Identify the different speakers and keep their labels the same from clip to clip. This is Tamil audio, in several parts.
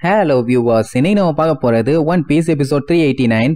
Speaker 1: Hello viewers, இன்னைக்கு நம்ம பார்க்க போறது One Piece episode 389.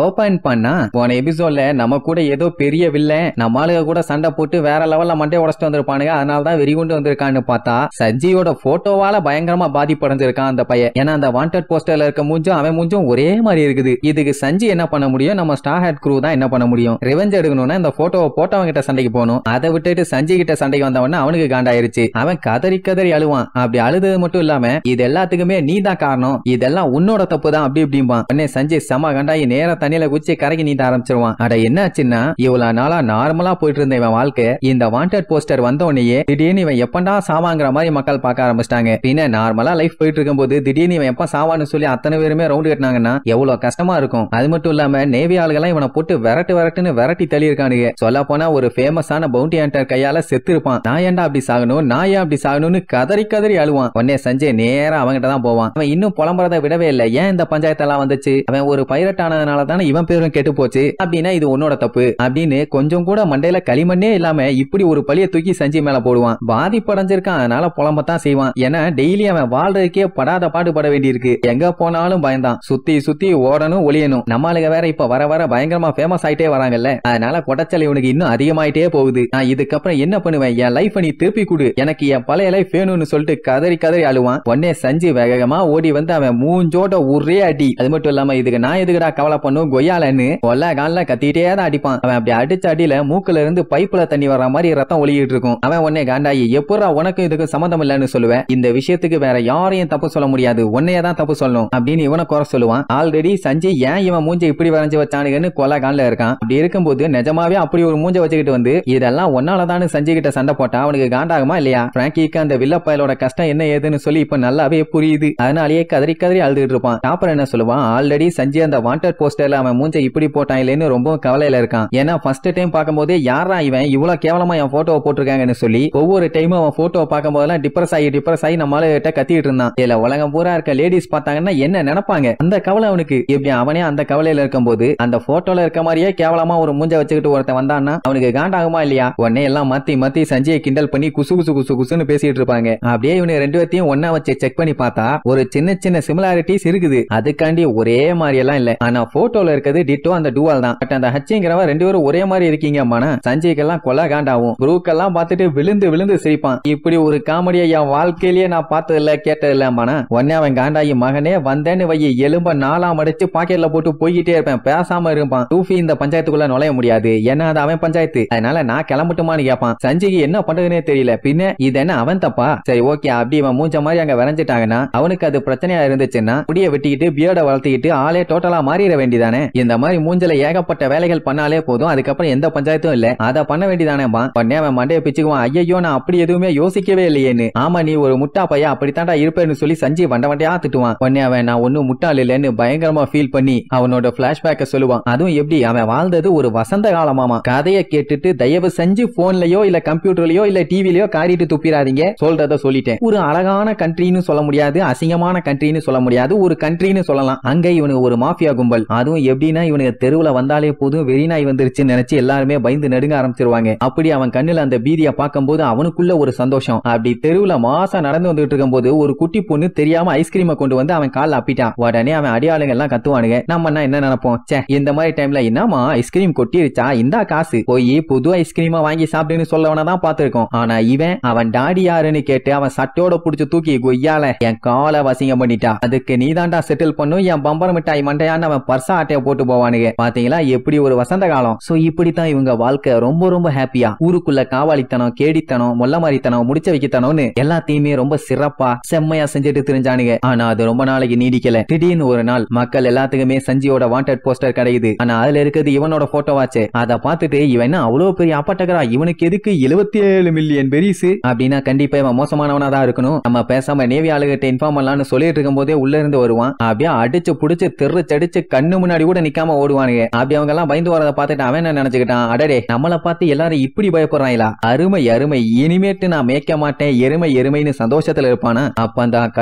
Speaker 1: ஓபன் பண்ணா போன எபிசோட்ல நம்ம கூட ஏதோ பெரிய வில்லன் நம்ம ஆளுக கூட சண்டை போட்டு வேற லெவல்ல மண்டே உடச்சிட்டு வந்திருப்பானுங்க. அதனாலதான் வெறிகுண்டு வந்திருக்கான்னு பார்த்தா சஜ்ஜியோட போட்டோவால பயங்கரமா பாதிப்படைஞ்சிருக்கான் அந்த பையன். ஏன்னா அந்த வாண்டட் போஸ்டர்ல இருக்க மூஞ்சும் அவன் மூஞ்சும் ஒரே மாதிரி இருக்குது. இதுக்கு சஞ்சி என்ன பண்ண முடியும்? நம்ம ஸ்டார் ஹெட் க்ரூ தான் என்ன பண்ண முடியும்? ரிவெஞ்ச் எடுக்கணும்னா இந்த போட்டோவை போட்டவங்க கிட்ட சண்டைக்கு போகணும். அதை விட்டுட்டு சஞ்சி கிட்ட சண்டைக்கு வந்தவன அவனுக்கு காண்டாயிருச்சு. அவன் கதறி கதறி அழுவான். அப்படி அழுது மட்டும் இல்லாம இது எல்லாத்துக்குமே நீ தான் காரணம், இதெல்லாம் உன்னோட தப்பு தான் அப்படி இப்படிம்பான். உடனே சஞ்சி செம கண்டாயி நேர தண்ணியில குச்சி கரைக்கு நீட்ட ஆரம்பிச்சிருவான். அட என்னாச்சுன்னா இவ்வளவு நாளா நார்மலா போயிட்டு இருந்த இவன் வாழ்க்கை இந்த வாண்டட் போஸ்டர் வந்த உடனே திடீர்னு இவன் எப்பண்டா சாவாங்கிற மாதிரி மக்கள் பார்க்க ஆரம்பிச்சிட்டாங்க. பின்ன நார்மலா லைஃப் போயிட்டு இருக்கும் போது திடீர்னு இவன் எப்ப சாவான்னு சொல்லி அத்தனை பேருமே ரவுண்ட் கட்டினாங்கன்னா எவ்வளவு கஷ்டமா இருக்கும். அது மட்டும் இல்லாம நேவி ஆளுகெல்லாம் இவனை போட்டு விரட்டுன்னு விரட்டி தள்ளி இருக்கானுங்க. சொல்ல போனா ஒரு ஃபேமஸான பவுண்டி ஹண்டர் கையால செத்து இருப்பான். நான் ஏன்டா அப்படி சாகணும், நான் ஏன் அப்படி சாகணும்னு கதறி கதறி அழுவான். உடனே சஞ்சய் நேரா அவங்கிட்ட தான் போவான். அவன் இன்னும் புலம்புறத விடவே இல்லை. ஏன் இந்த பஞ்சாயத்தெல்லாம் வந்துச்சு? அவன் ஒரு பைரட் ஆனதுனால தானே இவன் பேரும் கெட்டு போச்சு. அப்படின்னா இது உன்னோட தப்பு அப்படின்னு கொஞ்சம் கூட மண்டையில களிமண்ணே இல்லாம இப்படி ஒரு பழிய தூக்கி சஞ்சி மேல போடுவான். பாதிப்படைஞ்சிருக்கான், அதனால புலம்பத்தான் செய்வான். ஏன்னா டெய்லி அவன் வாழ்றதுக்கே படாத பாடுபட வேண்டியிருக்கு. எங்க போனாலும் பயந்தான், சுத்தி சுத்தி ஓடணும் ஒளியணும். நம்மளுக்கு வேற இப்ப வர வர பயங்கரமா ஃபேமஸ் ஆயிட்டே வராங்கல்ல, அதனால கொடைச்சல் இவனுக்கு இன்னும் அதிகமாயிட்டே போகுது. நான் இதுக்கப்புறம் என்ன பண்ணுவேன்? என் லைஃப் நீ திருப்பி கொடு, எனக்கு என் பழைய லைஃப் வேணும்னு சொல்லிட்டு கதறி கதறி அழுவான். உடனே சஞ்சி வேகமா ஓடி வந்து அவன் மூஞ்சோட ஒரே அடி. அது மட்டும் இல்லாம இதுக்கு நான் எதுக்குடா கவலை பண்ணும் கொய்யாலன்னு கொல்ல கால கத்திட்டே தான் அடிப்பான். அவன் அப்படி அடிச்ச அடியில மூக்குல இருந்து பைப்புல தண்ணி வர்ற மாதிரி ரத்தம் ஒளியிட்டு இருக்கும். அவன் உடனே காண்டாயி எப்படா உனக்கும் இதுக்கு சம்மந்தம் இல்லன்னு சொல்லுவேன், இந்த விஷயத்துக்கு வேற யாரையும் தப்பு சொல்ல முடியாது, உன்னையதான் தப்பு சொல்லணும் அப்படின்னு இவனை குறை சொல்லுவான். ஆல்ரெடி சஞ்சய் ஏன் இவன் மூஞ்ச இப்படி வரைஞ்சு வச்சானுங்கன்னு கொலை கான்ல இருக்கான். அப்படி இருக்கும்போது நிஜமாவே அப்படி ஒரு மூஞ்ச வச்சுக்கிட்டு வந்து இதெல்லாம் ஒன்னாலதான் சஞ்சய் கிட்ட சண்டை போட்டா அவனுக்கு காண்டாகுமா இல்லையா? பிராங்கிக்கு அந்த வில்லப்பயலோட கஷ்டம் என்ன ஏதுன்னு சொல்லி இப்ப நல்லாவே புரியுது. அதனாலேயே கதறி கதறி அழுதுட்டு இருப்பான். டாப்பர் என்ன சொல்லுவான், ஆல்ரெடி சஞ்சய் அந்த வாண்டட் போஸ்டர்ல அவன் மூஞ்ச இப்படி போட்டான் இல்லைன்னு ரொம்ப கவலையில இருக்கான். ஏன்னா ஃபர்ஸ்ட் டைம் பார்க்கும்போதே யாரா இவன் இவ்வளவு கேவலமா என் போட்டோவை போட்டிருக்காங்கன்னு சொல்லி ஒவ்வொரு டைமும் அவன் போட்டோவை பார்க்கும் போதெல்லாம் டிப்ரஸ் ஆகி நம்மளால கிட்ட கத்திட்டு இருந்தான். இல்ல உலகம் பூரா இருக்க லேடிஸ் பார்த்தாங்கன்னா என்ன நினைப்பாங்க, அந்த கவலை அவனுக்கு. எப்படி அவனே அந்த கவலையில இருக்கும் போது அந்த போட்டோல இருக்க மாதிரியே கேவலமா ஒரு மூஞ்ச வச்சுக்கிட்டு ஒருத்தன் வந்தான்னா அவனுக்கு காண்டாகுமா இல்லையா? உடனே எல்லாம் மாத்தி சஞ்சயை கிண்டல் பண்ணி குசு குசுன்னு பேசிட்டு இருப்பாங்க. அப்படியே இவனு ரெண்டு பேர்த்தையும் ஒன்னா வச்சு செக் பண்ணி பார்த்தா ஒரு சின்ன சிமிலாரிட்டிஸ் இருக்குது. அதுக்காண்டி ஒரே மாதிரி எல்லாம் இல்ல. ஆனா போட்டோல இருக்கிறது டிட்டோ அந்த டூவால் தான். பட் அந்த ஹச்சிங்கிறவன் ரெண்டு பேரும் ஒரே மாதிரி இருக்கீங்க. மன சஞ்சய்க்கெல்லாம் கொலை காண்டாவும். குரூக்கெல்லாம் பார்த்துட்டு விழுந்து சிரிப்பான். இப்படி ஒரு காமெடியை என் வாழ்க்கையிலேயே நான் பார்த்தது இல்ல கேட்டது இல்ல. மன உடனே அவன் காண்டாயி மகனே வந்தேன்னு வை, எலும்ப நாலாம் அடிச்சு பாக்கெட்ல போட்டு போய்கிட்டே இருப்பேன், பேசாம இருப்பான். டூஃபி இந்த பஞ்சாயத்துக்குள்ள நுழைய முடியாது, ஏன்னா அது அவன் பஞ்சாயத்து, அதனால நான் கிளம்பட்டுமான்னு கேட்பான். சஞ்சய்க்கு என்ன பண்றதுன்னே தெரியல. பின்ன இது என்ன அவன் தப்பா? சரி ஓகே, அப்படி அவன் மூஞ்ச மாதிரி அங்க வரைஞ்சிட்டாங்கன்னா அவனுக்கு அது பிரச்சனையா இருந்துச்சுன்னா முடிய வெட்டிக்கிட்டு பியர்ட வளர்த்திக்கிட்டு ஆளே டோட்டலா மாறிட வேண்டியதானே. இந்த மாதிரி மூஞ்சல ஏகப்பட்ட வேலைகள் பண்ணாலே போதும், அதுக்கப்புறம் எந்த பஞ்சாயத்தும் இல்ல, அதை பண்ண வேண்டியதானே. பண்ணே அவன் மண்டையை பிச்சுக்குவான். ஐயோ நான் அப்படி எதுவுமே யோசிக்கவே இல்லையேன்னு. ஆமா நீ ஒரு முட்டா பையா, அப்படித்தாண்டா இருப்பேன்னு சொல்லி சஞ்சய் வண்டையா திட்டுவான். உடனே அவன் நான் ஒன்னும் முட்டாள் இல்லைன்னு பயங்கரமா ஃபீல் பண்ணி அவனோட பிளாஷ்பேக்க சொல்லுவான். அதுவும் எப்படி அவன் வாழ்ந்தது ஒரு வசந்த காலமாமா. கதையை கேட்டுட்டு தயவு செஞ்சு போன்லயோ இல்ல கம்ப்யூட்டர்லயோ இல்ல டிவிலயோ காரிட்டு துப்பிடாதீங்க, சொல்றத சொல்லிட்டேன். ஒரு அழகான கண்ட்ரின்னு சொல்ல முடியாது, அசிங்கமான கண்ட்ரின்னு சொல்ல முடியாது, ஒரு கண்ட்ரின்னு சொல்லலாம். அங்க இவனுக்கு ஒரு மாஃபியா கும்பல். அதுவும் எப்படின்னா இவனுக்கு தெருவுல வந்தாலே போதும் வெறிநாய் வந்துருச்சு நினைச்சு எல்லாருமே பயந்து நடுங்க ஆரம்பிச்சிருவாங்க. அப்படி அவன் கண்ணுல அந்த பீதிய பார்க்கும்போது அவனுக்குள்ள ஒரு சந்தோஷம். அப்படி தெருவுல மாசம் நடந்து வந்துட்டு இருக்கும் போது ஒரு குட்டி பொண்ணு தெரியாம ஐஸ்கிரீமை கொண்டு வந்து அவன் கால்ல அப்பிட்டான். உடனே அவன் அடியாளுங்க எல்லாம் கத்துவானுங்க. நம்ம என்ன நினைப்போம், சே இந்த மாதிரி டைம்ல என்னமா ஐஸ்கிரீம் கொட்டிருச்சா, இந்தா காசு, போய் புது ஐஸ்கிரீமா வாங்கி சாப்பிடுன்னு சொல்லவனதான் பாத்துருக்கோம். ஆனா இவன் அவன் டாடி யாருன்னு கேட்டு அவன் சட்டோட புடிச்சு தூக்கி கொய்யால என் காலை வசிங்கம் பண்ணிட்டா, அதுக்கு நீதாண்டா செட்டில் பண்ணும் என் பம்பர் மிட்டாய் மண்டையான்னு அவன் பர்சா ஆட்டைய போட்டு போவானுங்க. பாத்தீங்களா எப்படி ஒரு வசந்த காலம். சோ இப்படித்தான் இவங்க வாழ்க்கை ரொம்ப ஹாப்பியா ஊருக்குள்ள காவாலித்தனம், கேடித்தனம், மொல்லமாரித்தனம், முடிச்ச வைக்கத்தனம்னு எல்லாத்தையுமே ரொம்ப சிறப்பா செம்மையா செஞ்சுட்டு தெரிஞ்சானுங்க. ஆனா அது ரொம்ப நாளைக்கு நீடிக்கல. திடீர்னு ஒரு நாள் மக்கள் எல்லாத்துக்குமே சஞ்சியோட வாண்டட் போஸ்டர் கிடைக்குது. ஆனா அதுல இருக்கிறது இவனோட போட்டோவாச்சு. அதை பார்த்துட்டு இவன் அவ்வளவு பெரிய அப்பட்டகரா, இவனுக்கு எதுக்கு 77 மில்லியன் பெரிசு அப்படின்னா கண்டிப்பா இவன் மோசமானவனா தான் இருக்கணும், நம்ம பேசாம நேவி ஆளுகிட்ட இன்ஃபார்ம் பண்ணலாம்னு சொல்லிட்டு இருக்கும் போதே உள்ள இருந்து வருவான். அப்படியே அடிச்சு புடிச்சு தெருச்சடிச்சு கண்ணு முன்னாடி முன்னாடி கூட நிக்காம ஓடுவானுங்க. அப்படி அவங்க எல்லாம் பயந்து வரத பார்த்துட்டு அவன் என்ன நினைச்சுக்கிட்டான், அடடே நம்மள பார்த்து எல்லாரும் இப்படி பயப்படுறாங்களா, அருமை அருமை, இனிமேட்டு நான் மேய்க்க மாட்டேன் எருமை எருமைன்னு சந்தோஷத்துல இருப்பானா. அப்பந்தான்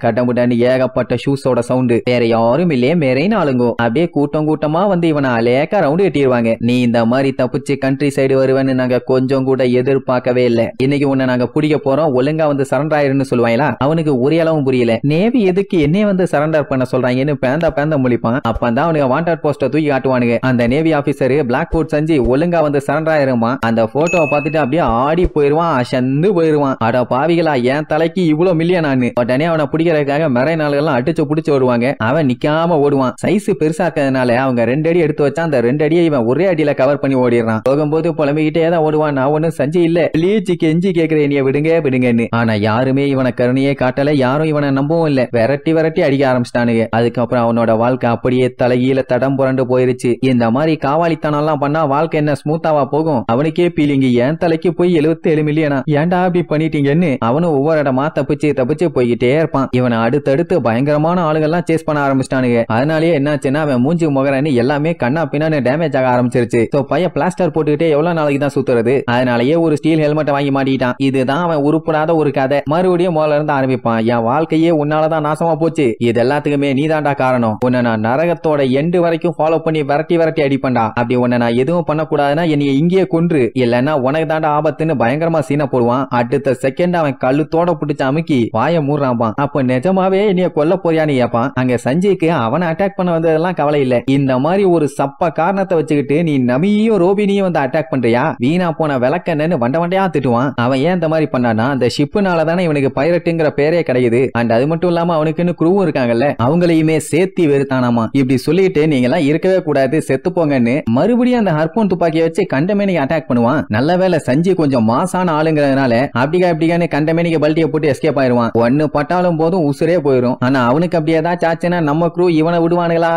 Speaker 1: கடமுடன்னு ஏகப்பட்ட ஷூஸோட சவுண்டு. வேற யாரும் இல்லையே மேரைன்னு ஆளுங்கோ. அப்படியே கூட்டம் கூட்டமா வந்து இவனை அலேக்கா ரவுண்டு கட்டிடுவாங்க. நீ இந்த மாதிரி தப்பிச்சு கண்ட்ரி சைடு வருவேன்னு நாங்க கொஞ்சம் கூட எதிர்பார்க்கவே இல்ல. இன்னைக்கு உன்னை நாங்க பிடிக்க போறோம், ஒழுங்கா வந்து சரண்டர் ஆயிருன்னு சொல்லுவாங்களா. அவனுக்கு ஒரு அளவும் புரியல. நேவி எதுக்கு என்னைய வந்து சரண்டர் பண்ண சொல்றாங்கன்னு பேந்த முழிப்பான். அப்பந்தான் அவனுக்கு வாண்டட் போஸ்டர் தூக்கி காட்டுவானுங்க. அந்த நேவி ஆபீசர் பிளாக் கோட் செஞ்சு ஒழுங்கா வந்து சரண்டர் ஆயிருமா. அந்த போட்டோவை பார்த்துட்டு அப்படியே ஆடி போயிருவான், அசந்து போயிருவான். அட பாவிகளா, என் தலைக்கு இவ்வளவு மில்லியன் ஆனு. உடனே அவனை பிடிக்கிறதுக்காக மறை நாள்கள் அடிச்சு புடிச்சு ஓடுவாங்க. அவன் நிக்காம ஓடுவான். சைஸ் பெருசா இருக்கிறதுனால அவங்க 2 அடி எடுத்து வச்சா அந்த 2 அடியை இவன் ஒரே அடியில கவர் பண்ணி ஓடிடுறான். போகும்போது புலம்பிக்கிட்டே தான் ஓடுவான். நான் ஒண்ணு சஞ்சய் இல்ல, ப்ளீஸ் கெஞ்சி கேட்கிறேன், நீ விடுங்கன்னு. ஆனா யாருமே இவனை கருணையே காட்டல, யாரும் இவனை நம்பவும் இல்ல. விரட்டி அடிக்க ஆரம்பிச்சிட்டானுங்க. அதுக்கப்புறம் அவனோட வாழ்க்கை அப்படியே தலைகீழ தடம் புரண்டு போயிருச்சு. இந்த மாதிரி காவாலித்தனம் எல்லாம் பண்ணா வாழ்க்கை என்ன ஸ்மூத்தாவா போகும்? அவனுக்கே பீலிங்க, என் தலைக்கு போய் 77 மில்லியனா, ஏன்டா அப்படி பண்ணிட்டீங்கன்னு அவனும் ஒவ்வொரு இடமா தப்பிச்சு போய்கிட்டே இருப்பான். இவனை அடுத்தடுத்து பயங்கரமான ஆளுகள்லாம் சேஸ் பண்ண ஆரம்பிச்சிட்டானுங்க. அதனாலேயே என்னாச்சுன்னா அவன் மூஞ்சி முகரன்னு எல்லாமே கண்ணா பின்னான்னு டேமேஜ் ஆக ஆரம்பிச்சிருச்சு. பையன் பிளாஸ்டர் போட்டுக்கிட்டே எவ்வளவு நாளைக்கு தான் சுத்துறது. அதனாலேயே ஒரு ஸ்டீல் ஹெல்மெட் வாங்கி மாட்டிட்டான். இதுதான் அவன் உருப்படாத ஒரு கதை. மறுபடியும் முதல்ல இருந்து ஆரம்பிப்பான். என் வாழ்க்கையே உன்னாலதான் நாசமா போச்சு, இது எல்லாத்துக்குமே நீதான்டா காரணம். உன்னை நான் நரகத்தோட எண்டு வரைக்கும் ஃபாலோ பண்ணி விரட்டி அடிப்பண்டா. அப்படி உன்னை நான் எதுவும் பண்ணக்கூடாதுன்னா என்னைய இங்கேயே கொன்று, இல்லன்னா உனக்கு தாண்டா ஆபத்துன்னு பயங்கரமா சீன போடுவான். அடுத்த செகண்ட் அவன் கழுத்தோட பிடிச்ச அமுக்கி வாய மூடுறான். அப்ப நிஜமாவே என்னைய கொல்ல போறியான்னு கேப்பான். அங்க சஞ்சய்க்கு அவனை அட்டாக் பண்ண வந்ததெல்லாம் கவலை இல்ல. இந்த மாதிரி ஒரு சப்ப காரணத்தை வச்சுக்கிட்டு நீ நமியும் ரோபினியும் வந்து அட்டாக் பண்றியா, வீணா போன விளக்கன்னு வண்டையா திட்டுவான். அவன் ஏன் இந்த மாதிரி பண்ணானா, அந்த ஷிப்புனால தானே இவனுக்கு பைரட்டுங்கிற பேரே கிடைக்குது. அண்ட் அது மட்டும் இல்லாம அவனுக்குன்னு குரூவும் இருக்காங்கல்ல, அவங்களையுமே சேர்த்தி வெறுத்தானாமா. இப்படி சொல்லிட்டு நீங்க எல்லாம் இருக்கவே கூடாது, செத்து போங்கன்னு மறுபடியும் அந்த ஹர்போன் துப்பாக்கியை வச்சு கண்டமேனிக்கு அட்டாக் பண்ணுவான். நல்ல வேளை சஞ்சய் கொஞ்சம் மாசான ஆளுங்கிறதுனால அப்படிக்கான்னு கண்டமேனிக்கு பல்ட்டியை போட்டு எஸ்கேப் ஆயிருவான். ஒன்னு பட்டாலும் போதும் உசுரே போயிரும். ஆனா அவனுக்கு அப்படி ஏதாச்சும் ஆச்சுன்னா நம்ம குரூ இவனை விடுவானுங்களா?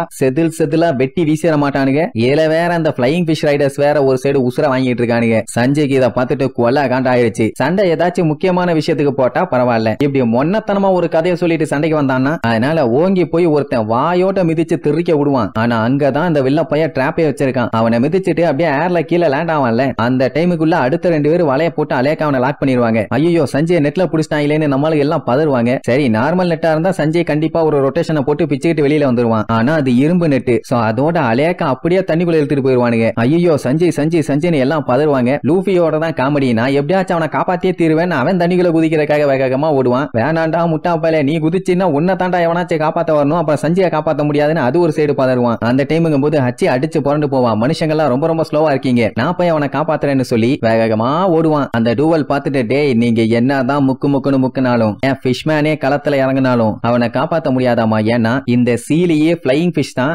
Speaker 1: செதிலா வெட்டி வீசிட மாட்டானுங்க. இதுல வேற அந்த பிளையிங் ஃபிஷ் ரைடர்ஸ் வேற ஒரு சைடு உசுர வாங்கிட்டு இருக்கானுங்க. சஞ்சய்க்கு இதை பார்த்துட்டு கொல்ல காண்டாயிருச்சு. சண்டை ஏதாச்சும் முக்கியமான விஷயத்துக்கு போட்டா பரவாயில்ல, இப்படி மொன்னத்தனமா ஒரு கதையை சொல்லிட்டு சண்டைக்கு வந்தான்னா அதனால ஓங்கி போய் ஒருத்தன் வாயோட்ட மிதிச்சு திருக்க விடுவான். ஆனா அங்கதான் அந்த வில்ல பையன் டிராப்பே வச்சிருக்கான். அவனை மிதிச்சுட்டு அப்படியே ஏர்ல கீழே லேண்ட் ஆவான்ல, அந்த டைமுக்குள்ள அடுத்த 2 பேரும் வலைய போட்டு அலேக்கா அவனை லாக் பண்ணிடுவாங்க. ஐயோ சஞ்சய் நெட்ல புடிச்சிட்டாங்களேன்னு நம்மளுக்கு எல்லாம் பதறுவாங்க. சரி நார்மல் நெட்டா இருந்தா சஞ்சய் கண்டிப்பா ஒரு ரொட்டேஷனை போட்டு பிச்சுக்கிட்டு வெளியில வந்துருவான். ஆனா அது இரும்பு நெட்டு. சோ அதோட அலேக்கா அப்படியே தண்ணிக்குள்ள எடுத்துட்டு போயிருவானுங்க. ஐயோ சஞ்சய் எல்லாம் பதறுவாங்க. லூஃபியோட தான் காமெடி. நான் எப்படியாச்சும் அவனை காப்பாத்தியே தீருவேன். அவன் தண்ணிக்குள்ள குதிக்கிறதுக்காக வேகமா ஓடுவான். வேணாண்டா முட்டா பையல, நீ குதிச்சின்னா உன்னை தாண்டா எவனாச்சும் காப்பாத்த வரணும், அப்புறம் சஞ்சயை காப்பாத்த முடியாதுன்னு அது ஒரு சைடு பதறுவான். அந்த டைமுங்கும் போது ஹச்சி அடிச்சு புரண்டு போவான். மனுஷங்கள்லாம் ரொம்ப ஸ்லோவா இருக்கீங்க, நான் போய் அவனை காப்பாத்துறேன்னு சொல்லி வேகமா ஓடுவான். அந்த டூவல் பார்த்துட்டு டேய் நீங்க என்னதான் முக்குனாலும் என் ஃபிஷ்மேனே களத்துல இறங்கினாலும் அவனை காப்பாத்த முடியாதாமா. ஏன்னா இந்த சீலியே பிளையிங் ஃபிஷ் தான்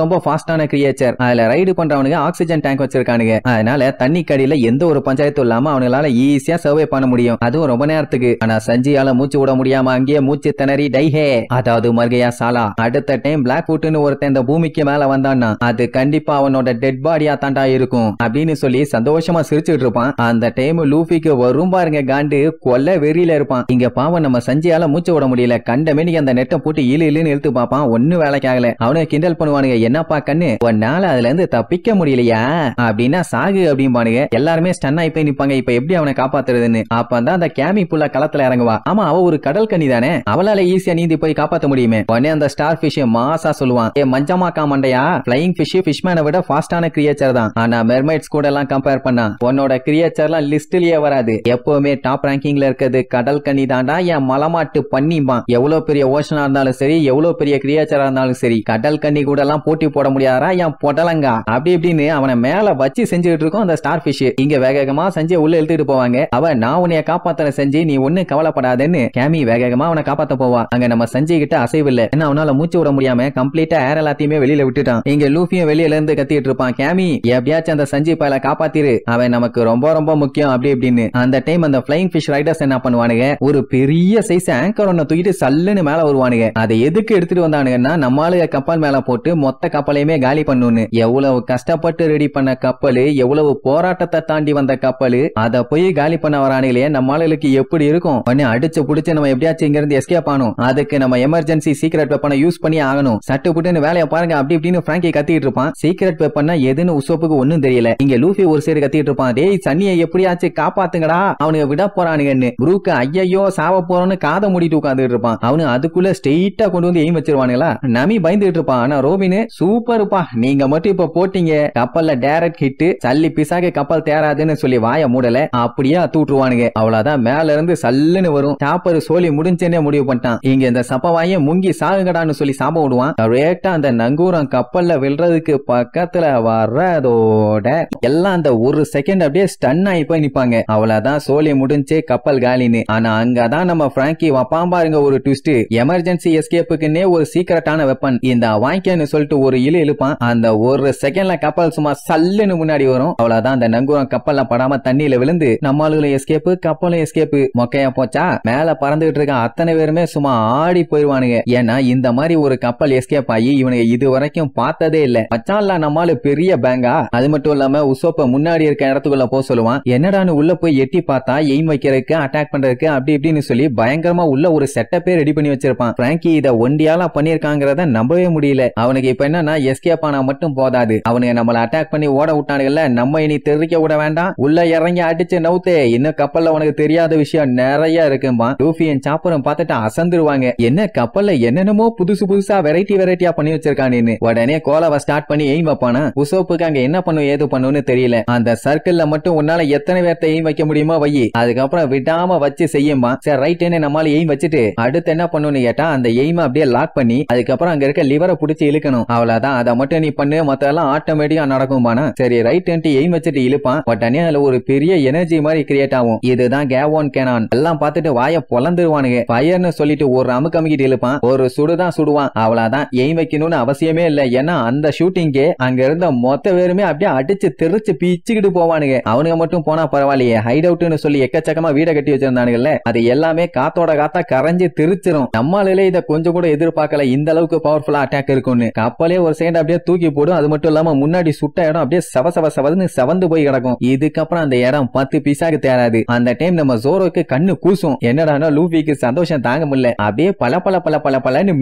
Speaker 1: ரொம்ப ஃபாஸ்டான கிரியேச்சர். அதுல ரைடு பண்றவனுக்கு ஆக்சிஜன் டேங்க் வச்சிருக்கானுங்க. அதனால தண்ணி கடியில எந்த ஒரு பஞ்சாயத்தும் இல்லாம அவனால ஈஸியா சர்வே பண்ண முடியும், அதுவும் ரொம்ப நேரத்துக்கு. ஆனா சஞ்சியால மூச்சு விட முடியாம அங்கேயே மூச்சு திணறி டைஹே, அதாவது மர்கையா சாலா. அடுத்த டைம் பிளாக் வுட்னு ஒருத்தன் இந்த பூமிக்கு மேல வந்தான்னா அது கண்டிப்பா அவனோட டெட் பாடியா தாண்டா இருக்கும் அப்படின்னு சொல்லி சந்தோஷமா சிரிச்சுட்டு இருப்பான். அந்த டைம் லூஃபிக்கு வரும் பாருங்க காண்டு, கொல்ல வெறியில இருப்பான். இங்க பாவம் நம்ம சஞ்சியால மூச்சு விட முடியல. கண்டமேனிக்கு அந்த நெட்டை போட்டு இழுன்னு இழுத்து பாப்பான். ஒன்னும் வேலைக்கு ஆகல. அவனுக்கு கிண்டல் பண்ணுவானுங்க, என்னப்பா கண்ணு உன்னால அதுல இருந்து தப்பிக்க முடியலையா அப்படின்னா சாகு அப்படிம்பானுங்க. எல்லாருமே ஸ்டன் ஆகி போய் நிப்பாங்க. இப்ப எப்படி அவனை காப்பாத்துறதுன்னு. அப்பதான் அந்த கேமி புள்ள களத்துல இறங்குவா. ஆமா அவ ஒரு கடல் கண்ணி தானே, அவளால ஈஸியா நீந்தி போய் காப்பாத்த முடியுமே. உடனே அந்த ஸ்டார் ஃபிஷ் மாசா சொல்லுவான், ஏ மஞ்சமாக்கா மண்டையா, பிளையிங் ஃபிஷ் ஃபிஷ்மேனை விட ஃபாஸ்டான கிரியேச்சர் தான். ஆனா மெர்மைட்ஸ் கூட எல்லாம் கம்பேர் பண்ணா உன்னோட கிரியேச்சர்லாம் லிஸ்ட்லயே வராது. எப்பவுமே டாப் ரேங்கிங்ல இருக்கிறது கடல் கண்ணி தாண்டா, என் மலமாட்டு பண்ணிப்பான். எவ்வளவு பெரிய ஓஷனா இருந்தாலும் சரி, எவ்வளவு பெரிய கிரியேச்சரா இருந்தாலும் சரி, கடல் கண்ணி கூட எல்லாம் போட்டி போட முடியாதா என் பொடலங்கா அப்படி இப்படின்னு அவனை மேல வச்சு செஞ்சுட்டு இருக்கும் அந்த ஸ்டார் ஃபிஷ். இங்க வேகமா செஞ்சு உள்ள இழுத்துட்டு போவாங்க. அவ நான் உன்னைய காப்பாத்த செஞ்சு நீ ஒண்ணு கவலைப்படாதேன்னு கேமி வேகமா அவனை காப்பாத்த போவா. அங்க நம்ம சஞ்சய் கிட்ட அசைவு இல்ல. ஏன்னா அவனால மூச்சு விட முடியாம கம்ப்ளீட்டா ஏர் எல்லாத்தையுமே வெளியில விட்டுட்டான். இங்க லூஃபியும் வெளியில இருந்து கத்திட்டு இருப்பான், கேமி எப்படியாச்சும் அந்த சஞ்சய் பையல காப்பாத்திரு, அவன் நமக்கு ரொம்ப முக்கியம் அப்படி இப்படின்னு. அந்த டைம் அந்த பிளையிங் ஃபிஷ் ரைடர்ஸ் என்ன பண்ணுவானுங்க, ஒரு பெரிய சைஸ் ஆங்கர் ஒன்ன தூக்கிட்டு சல்லுன்னு மேல வருவானுங்க. அதை எதுக்கு எடுத்துட்டு வந்தானுங்கன்னா நம்ம ஆளுங்க கப்பல் மேல போட்டு மொத்த கப்பலையுமே காலி பண்ணணும்னு. எவ்வளவு கஷ்டப்பட்டு ரெடி பண்ண கப்பல், எவ்வளவு போராட்டத்தை தாண்டி வந்த கப்பல், அதை போய் காலி பண்ண வரானுங்களே நம்ம ஆளுகளுக்கு எப்படி இருக்கும். உடனே அடிச்சு புடிச்சு நம்ம எப்படியாச்சும் இங்க இருந்து எஸ்கேப் ஆகணும். அதுக்கு நம்ம எமர்ஜென்சி சீக்ரெட் வெப்பனை யூஸ் பண்ணி ஆகணும். சட்டு புட்டுன்னு வேலையை பாருங்க அப்படி இப்படின்னு பிராங்கி கத்திட்டு இருப்பான். சீக்ரெட் வெப்பன்னா எதுன்னு உசோப்புக்கு ஒண்ணும் தெரியல. இங்க லூஃபி ஒரு சைடு கத்திட்டு இருப்பான், டேய் சன்னியை எப்படியாச்சும் காப்பாத்துங்கடா, அவனுக்கு விட போறானுங்கன்னு. ப்ரூக்கு ஐயோ சாவ போறோன்னு காதை மூடிட்டு உட்கார்ந்துட்டு இருப்பான். அவனு அதுக்குள்ள ஸ்ட்ரெயிட்டா கொண்டு வந்து எய்ம் வச்சிருவானுங்களா. நமி பயந்துட்டு இருப்பான். ஆனா ரோபின் சூப்பர்ப்பா, நீங்க மட்டும் இப்ப போட்டீங்க கப்பல்ல டைரக்ட் ஹிட், சல்லி பிசாக கப்பல் தேராதுன்னு சொல்லி வாய மூடல, அப்படியே அத்து விட்டுருவானுங்க. அவ்வளவுதான், மேல இருந்து சல்லுன்னு வரும். சாப்பர் சோலி முடிஞ்சேனே முடிவு பண்ணிட்டான். இங்க இந்த சப்பவாய முங்கி சாகுங்கடான்னு சொல்லி சாபம் விடுவான். கரெக்டா அந்த நங்கூரம் கப்பல்ல விழுறதுக்கு பக்கத்துல வர்றதோட எல்லாம் அந்த ஒரு செகண்ட் அப்படியே ஸ்டன் ஆகி போய் நிப்பாங்க. அவ்வளவுதான், சோலி முடிஞ்சே கப்பல் காலின்னு. ஆனா அங்கதான் நம்ம பிராங்கி வப்பான் பாருங்க ஒரு ட்விஸ்ட். எமர்ஜென்சி எஸ்கேப்புக்குன்னே ஒரு சீக்கிரட்டான வெப்பன் இந்த வாங்கிக்கன்னு சொல்லிட்டு ஒரு இழுப்பான். அந்த ஒரு செகண்ட்ல கப்பல் சும்மா சல்லுன்னு முன்னாடி வரும். அவ்வளவுதான், அந்த நங்கூரம் கப்பல்ல படாம தண்ணியில விழுந்து நம்மளும் எஸ்கேப்பு கப்பலும் எஸ்கேப்பு. மொக்கையா போச்சா. மேல பறந்துகிட்டு இருக்க அத்தனை பேருமே சும்மா ஆடி போயிருவானுங்க. ஏன்னா இந்த மாதிரி ஒரு கப்பல் எஸ்கேப் ஆகி இவனுக்கு இது வரைக்கும் பார்த்ததே இல்ல. மச்சான்ல நம்மளு பெரிய பேங்கா. அது மட்டும் இல்லாம உசோப்ப முன்னாடி இருக்க இடத்துக்குள்ள போக சொல்லுவான். என்னடான்னு உள்ள போய் எட்டி பார்த்தா எய்ம் வைக்கிறதுக்கு அட்டாக் பண்றதுக்கு அப்படி இப்படின்னு சொல்லி பயங்கரமா உள்ள ஒரு செட்டப்பே ரெடி பண்ணி வச்சிருப்பான். பிராங்கி இத ஒண்டியாலா பண்ணிருக்காங்கிறத நம்பவே முடியல. அவனுக்கு இப்ப என்னன்னா எஸ்கேப் ஆனா மட்டும் போதாது, அவனுக்கு நம்மள அட்டாக் பண்ணி ஓட விட்டானுங்கல்ல, நம்ம இனி தெரிவிக்க விட வேண்டாம், உள்ள இறங்கி அடிச்சு நவுத்தே, இன்னும் கப்பல்ல உனக்கு தெரியாத விஷயம் நிறைய இருக்கும்பா. லூஃபியும் சாப்பரும் பார்த்துட்டு அசந்துருவாங்க. என்ன கப்பல்ல என்னென்னமோ புதுசு புதுசா வெரைட்டியா பண்ணி வச்சிருக்கானு. உடனே கோலாவை ஸ்டார்ட் பண்ணி எய்ம் வைப்பானா. உசோப்புக்கு அங்க என்ன பண்ணும் ஏது பண்ணுன்னு தெரியல. அந்த சர்க்கிள்ல மட்டும் உன்னால எத்தனை பேர்த்த எய்ம் வைக்க முடியுமோ வை, அதுக்கப்புறம் விடாம வச்சு செய்யுமா. சரி ரைட்னு நம்மால எய்ம் வச்சுட்டு அடுத்து என்ன பண்ணணும்னு கேட்டா அந்த எய்ம் அப்படியே லாக் பண்ணி அதுக்கப்புறம் அங்க இருக்க லிவரை புடிச்சு இழுக்கணும். அவ்வளவுதான், அதை மட்டும் நீ பண்ணு, மத்தெல்லாம் ஆட்டோமேட்டிக்கா நடக்கும்பானா. சரி ரைட் எய்ம் வச்சுட்டு இழுப்பான். உடனே அதுல ஒரு பெரிய எனர்ஜி மாதிரி கிரியேட் ஆகும். இதுதான் கேவான் கேனான். எல்லாம் பார்த்துட்டு வாய பொலந்துருவானுங்க. ஃபயர்னு சொல்லிட்டு ஒரு அமுக்கிட்டு இழுப்பான். ஒரு சுடுதான் சுடுவான். அவ்வளவுதான், எய்ம் வைக்கணும்னு அவசியமே இல்ல. ஏன்னா அந்த ஷூட்டிங்கே அங்க இருந்த மொத்த பேருமே அப்படியே அடிச்சு தெரிச்சு பீச்சுக்கிட்டு போவானுங்க. அவனுங்க மட்டும் போனா பரவாயில்லையே, ஹைட் அவுட்னு சொல்லி எக்கச்சக்கமா வீட கட்டி வச்சிருந்தானுங்கல்ல, அது எல்லாமே காத்தோட காத்தா கரைஞ்சு திருச்சிரும். நம்மளால இத கொஞ்சம் கூட எதிர்பார்க்கல, இந்த அளவுக்கு பவர்ஃபுல்லா அட்டாக் இருக்கும்னு. கப்பலே ஒரு செகண்ட் அப்படியே தூக்கி போடும். அது மட்டும் இல்லாம முன்னாடி சுட்ட இடம் அப்படியே சவசவன்னு செவந்து போய் கிடக்கும். இதுக்கப்புறம் அந்த இடம் 10 பீஸாக்கு தேராது. அந்த டைம் நம்ம ஜோரோக்கு கண்ணு கூசும். என்னடானா லூஃபிக்கு சந்தோஷம் தாங்க முடியல, அப்படியே பல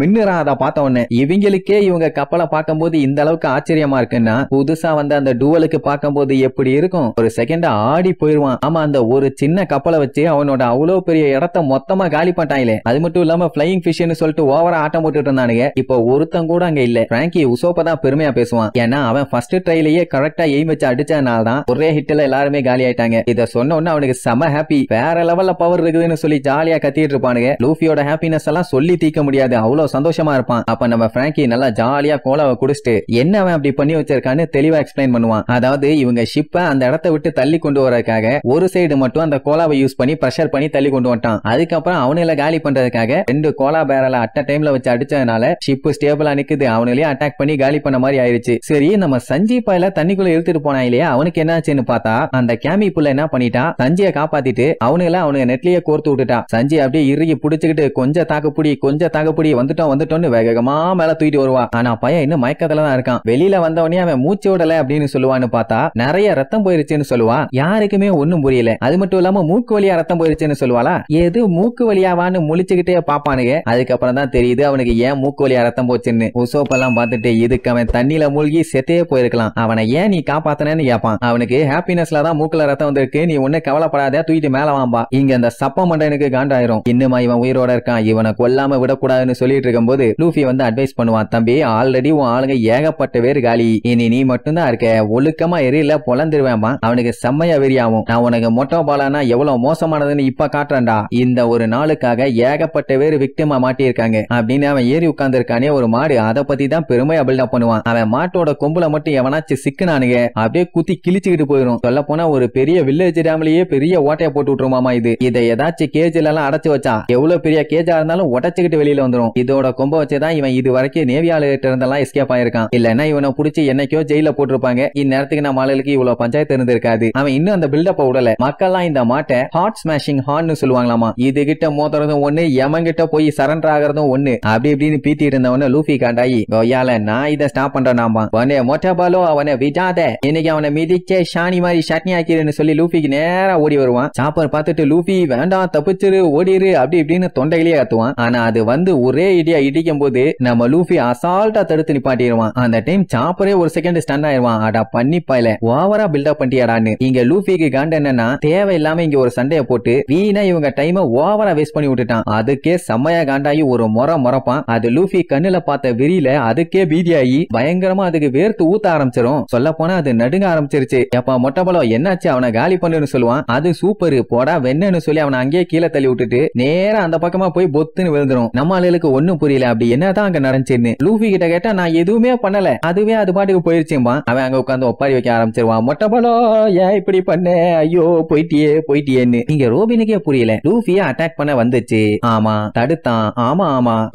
Speaker 1: மின்னுறான். அதை பார்த்த உடனே இவங்களுக்கே இவங்க கப்பலை பார்க்கும்போது இந்த அளவுக்கு ஆச்சரியமா இருக்குன்னா புதுசா வந்து அந்த டூவலுக்கு பார்க்கும்போது எப்படி இருக்கும். ஒரு செகண்ட் ஆடி போயிருவான். ஆமா, அந்த ஒரு சின்ன கப்பலை வச்சு அவனோட அவ்வளவு பெரிய இடத்த மொத்தமா காலி பண்ணிட்டாங்களே. அது மட்டும் இல்லாம பிளையிங் ஃபிஷ்னு சொல்லிட்டு ஓவரா ஆட்டம் போட்டுட்டு இருந்தானுங்க. இப்போ ஒருத்தன் கூட அங்க இல்ல. பிராங்கி உசோப்ப தான் பெருமையா பேசுவான். ஏன்னா அவன் ஃபர்ஸ்ட் ட்ரைலயே கரெக்டா எய்ம் வச்சு அடிச்சதுனால தான் ஒரே ஹிட்ல எல்லாருமே காலி ஆயிட்டாங்க. இத சொன்ன உடனே அவனுக்கு செம ஹாப்பி, வேற லெவல்ல பவர் இருக்குதுன்னு சொல்லி ஜாலியா கத்திட்டு இருப்பானுங்க. லூஃபியோட ஹாப்பினஸ் எல்லாம் சொல்லி தீர்க்க முடியாது, அவ்வளவு சந்தோஷமா இருப்பான். அப்ப நம்ம பிராங்கி நல்லா ஜாலியா கோலாவை குடிச்சிட்டு என்ன அவன் அப்படி பண்ணி வச்சிருக்கான்னு தெளிவா எக்ஸ்பிளைன் பண்ணுவான். அதாவது இவங்க ஷிப்ப அந்த இடத்தை விட்டு தள்ளி கொண்டு வரதுக்காக ஒரு சைடு மட்டும் அந்த கோலாவை யூஸ் பண்ணி பிரஷர் பண்ணி தள்ளி கொண்டு வந்துட்டான். அதுக்கப்புறம் அவனுல காலி பண்றதுக்காக 2 கோலா பேரல அட்ட டைம்ல வச்சு அடிச்சதுனால ஷிப் ஸ்டேபிளா நிக்குது. அவனுலயே அட்டாக் பண்ணி காலி பண்ண மாதிரி ஆயிருச்சு. சரி, நம்ம சஞ்சய் பாயில தண்ணிக்குள்ள இழுத்துட்டு போனா இல்லையா, அவனுக்கு என்னாச்சுன்னு பார்த்தா அந்த கேமி புள்ள என்ன பண்ணிட்டா, சஞ்சய காப்பாத்திட்டு அவனுங்க நெட்லயே கோர்த்து விட்டுட்டா. சஞ்சய் அப்படியே இறுகி புடிச்சுக்கிட்டு கொஞ்சம் தாக்குப்புடி வந்துட்டோம்னு வேகமா மேல தூக்கிட்டு வருவா. ஆனா பையன் இன்னும் மயக்கத்துல தான் இருக்கான். வெளியில வந்தவனே அவன் மூச்சு விடல அப்படின்னு சொல்லுவான்னு பார்த்தா நிறைய ரத்தம் போயிருச்சுன்னு சொல்லுவா. யாருக்குமே ஒண்ணும் புரியல. அது மட்டும் இல்லாம மூக்கு வழியா ரத்தம் போயிருச்சுன்னு சொல்லுவாளா. ஏது மூக்கு வழியாவான்னு முழிச்சுக்கிட்டே பாப்பானுங்க. அதுக்கப்புறம் தான் தெரியுது அவனுக்கு ஏன் மூக்கு வழியா ரத்தம் போச்சுன்னு. உசோப்பெல்லாம் பார்த்துட்டு இதுக்கு அவன் தண்ணியில மூழ்கி செத்தே போயிருக்கலாம், அவனை ஏன் நீ காப்பாத்தனன்னு கேப்பான். அவனுக்கு ஹாப்பினஸ்ல தான் மூக்குல ரத்தம் வந்திருக்கு, நீ ஒண்ணு கவலைப்படாத, தூக்கிட்டு மேல வாம்பா. இங்க அந்த சப்ப மண்டனுக்கு காண்டாயிரும். இன்னுமா இவன் உயிரோட இருக்கான், இவனை கொல்லாம விடக்கூடாதுன்னு சொல்லிட்டு இருக்கும் போது லூஃபி வந்து அட்வைஸ் பண்ணுவான். தம்பி, ஆல்ரெடி உன் ஆளுங்க ஏகப்பட்ட பேர் காலி, இனி நீ மட்டும்தான் இருக்க, ஒழுக்கமா எரியல பொலந்துருவேமா. அவனுக்கு செம்மையா வெறியாவும். நான் உனக்கு மொட்டை பாலானா எவ்வளவு மோசமானதுன்னு இப்ப காட்டுறேன்டா. இந்த ஒரு நாளுக்காக ஏகப்பட்ட பேர் விக்டிமா மாட்டியிருக்காங்க அப்படின்னு அவன் ஏறி உட்கார்ந்து இருக்கானே ஒரு மாடு, அதை பத்தி தான் பெருமையா பில்டப் பண்ணுவான். அவன் மாட்டோட கொம்புல மட்டும் எவனாச்சு சிக்குனானுங்க அப்படியே குத்தி கிழிச்சுக்கிட்டு போயிரும். சொல்ல போனா ஒரு பெரிய வில்லேஜ் டேம்லயே பெரிய ஓட்டைய போட்டு விட்டுருமாமா. இதை ஏதாச்சும் கேஜ்ல எல்லாம் அடைச்சு வச்சா எவ்வளவு பெரிய கேஜா இருந்தாலும் உடச்சுக்கிட்டு வெளியில வந்துரும். இதோட கொம்ப வச்சுதான் இவன் இது வரைக்கும் நேவியால இருந்தெல்லாம் எஸ்கேப் ஆயிருக்கான். இல்லன்னா இவனை புடிச்சு என்னைக்கோ ஜெயில போட்டிருப்பாங்க. இந்நேரத்துக்கு நம்ம ஆளுக்கு இவ்வளவு பஞ்சாயத்து இருந்திருக்காது. அவன் இன்னும் அந்த பில்டப்ப விடல. மக்கள்லாம் இந்த மாட்டை ஹார்ட் ஸ்மாஷிங் ஹார்ன்னு சொல்லுவாங்களாமா. இது கிட்ட மோதுறதும் ஒண்ணு, எமன் கிட்ட போய் சரண்டர் ஆகிறதும் ஒண்ணு, அப்படி இப்படின்னு பீத்தி இருந்தவன லூஃபி காண்டாயி கோயால நான் இதை ஸ்டாப் பண்றேனாமா. அவனே மொட்டபாலோ அவனை விஜாத, இன்னைக்கு அவனை மிதிச்சே ஷானி மாதிரி சட்னி ஆக்கிருன்னு சொல்லி லூஃபிக்கு நேரா ஓடி வருவான். சாப்பர் பார்த்துட்டு லூஃபி வேண்டாம் தப்பிச்சிரு ஓடிரு அப்படி இப்படின்னு தொண்டையிலேயே கத்துவான். ஆனா அது வந்து ஒரே இடியா இடிக்கும் போது நம்ம லூஃபி அசால் அசால்ட்டா தடுத்து நிப்பாட்டிடுவான். அந்த டைம் சாப்பரே ஒரு செகண்ட் ஸ்டன் ஆயிருவான். அடா பண்ணி பாயல ஓவரா பில்டப் பண்ணியாடான்னு. இங்க லூஃபிக்கு காண்ட என்னன்னா தேவையில்லாம இங்க ஒரு சண்டையை போட்டு வீணா இவங்க டைம் ஓவரா வேஸ்ட் பண்ணி விட்டுட்டான். அதுக்கே செம்மையா காண்டாயி ஒரு முறப்பான். அது லூஃபி கண்ணுல பார்த்த விரியில அதுக்கே பீதியாகி பயங்கரமா அதுக்கு வேர்த்து ஊத்த ஆரம்பிச்சிரும். சொல்ல போனா அது நடுங்க ஆரம்பிச்சிருச்சு. எப்ப மொட்டை பழம் என்னாச்சு அவனை காலி பண்ணுன்னு சொல்லுவான். அது சூப்பரு போடா வெண்ணன்னு சொல்லி அவனை அங்கேயே கீழே தள்ளி விட்டுட்டு நேரா அந்த பக்கமா போய் பொத்துன்னு விழுந்துரும். நம்ம ஆளுக்கு ஒண்ணும் புரியல அப்படி என்னதான் அங்க நடந்துச்சுன்னு. லூஃபி கிட்ட கேட்டா நான் எதுவுமே பண்ணல அதுவே அது பாட்டுக்கு போயிருச்சும்பா. அவன் அங்க உட்காந்து ஒப்பாரி வைக்க ஆரம்பிச்சிருவான். மொட்டை பழம் ஏன் இப்படி பண்ண ஐயோ போயிட்டியேன்னு. இங்க ரோபினுக்கே புரியல. லூஃபிய அட்டாக் பண்ண வந்துச்சு. ஆமா தடுத்தான். ஆமா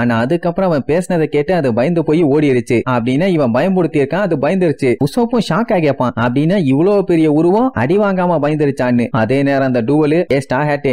Speaker 1: ஆனா அதுக்கப்புறம் அவன் பேசினதை கேட்டு அது பயந்து போய் ஓடிருச்சு அப்படின்னா இவன் பயன்படுத்தி இருக்கான். அது பயந்துருச்சு. உசோப்பும் ஷாக் ஆகியப்பான். அப்படின்னா இவ்வளவு பெரிய உருவம் அடி வாங்காம பயந்துருச்சான்னு. அதே நேரம் அந்த டூவலு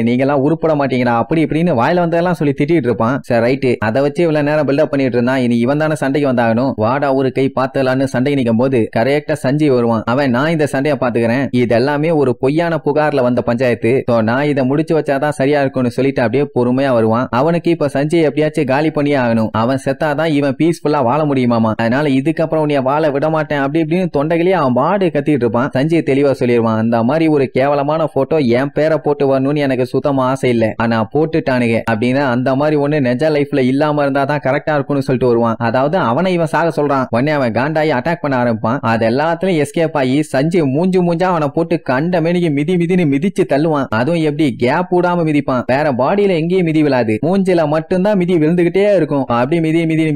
Speaker 1: நீங்க எல்லாம் உருப்பட மாட்டீங்களா அப்படி இப்படின்னு வாயில வந்ததெல்லாம் சொல்லி திட்டிட்டு இருப்பான். சரி ரைட்டு அதை வச்சு இவ்வளவு நேரம் பில்டப் பண்ணிட்டு இருந்தான். இனி இவன் தானே சண்டைக்கு வந்தாகணும். வாடா ஒரு கை பார்த்தலான்னு சண்டைக்கு நிற்கும் போது கரெக்டா சஞ்சய் வருவான். அவன் நான் இந்த சண்டையை பாத்துக்கிறேன். இது எல்லாமே ஒரு பொய்யான புகார்ல வந்த பஞ்சாயத்து. நான் இதை முடிச்சு வச்சாதான் சரியா இருக்கும்னு சொல்லிட்டு அப்படியே பொறுமையா வருவான். அவனுக்கு இப்ப சஞ்சய் எப்படியாச்சும் காலி பண்ணியே ஆகணும். அவன் செத்தாதான் இவன் பீஸ்ஃபுல்லா வாழ முடியுமாமா. அதனால இதுக்கப்புறம் உன்னைய வாழ விட மாட்டேன் அப்படி இப்படின்னு தொண்டைகளே அவன் பாடு கத்திட்டு இருப்பான். சஞ்சய் தெளிவா சொல்லிடுவான். அந்த மாதிரி ஒரு கேவலமான போட்டோ என் பேரை போட்டு வரணும்னு எனக்கு சுத்தமா ஆசை இல்ல. ஆனா போட்டுட்டானுங்க அப்படின்னா அந்த மாதிரி ஒண்ணு நெஜ லைஃப்ல இல்லாம இருந்தாதான் கரெக்டா இருக்கும்னு சொல்லிட்டு வருவான். அதாவது அவனை இவன் சாக சொல்றான். உடனே அவன் காண்டாயி அட்டாக் பண்ண ஆரம்பிப்பான். அது எல்லாத்துலயும் எஸ்கேப் ஆகி சஞ்சய் மூஞ்சா அவனை போட்டு கண்ட மேனிக்கு மிதின்னு மிதிச்சு தள்ளுவான். அதுவும் எப்படி கேப் விடாம மிதிப்பான். வேற பாடியில எங்கேயும் மிதி விழாது. மூஞ்சில மட்டும்தான் மிதி விழுந்துகிட்டே இருக்கும். அப்படி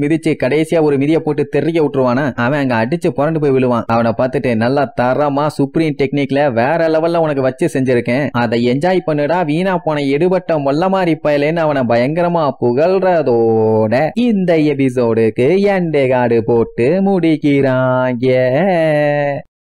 Speaker 1: மிதிச்சு கடைசியா ஒரு மிதியை போட்டு தெறிக்க விட்டுருவானா. அவன் அங்க அடிச்சு புரண்டு போய் விழுவான். அவனை பார்த்துட்டு நல்லா தரமா சுப்ரீம் டெக்னிக்ல வேற லெவல்ல உனக்கு வச்சு செஞ்சிருக்கேன். அதை என்ஜாய் பண்ணுடா வீணா போன எடுபட்ட மொல்ல மாதிரி பயலேன்னு அவனை பயங்கரமா புகழ்றதோட இந்த எபிசோடுக்கு எண்டே கார்டு போட்டு முடிக்கிறாங்க.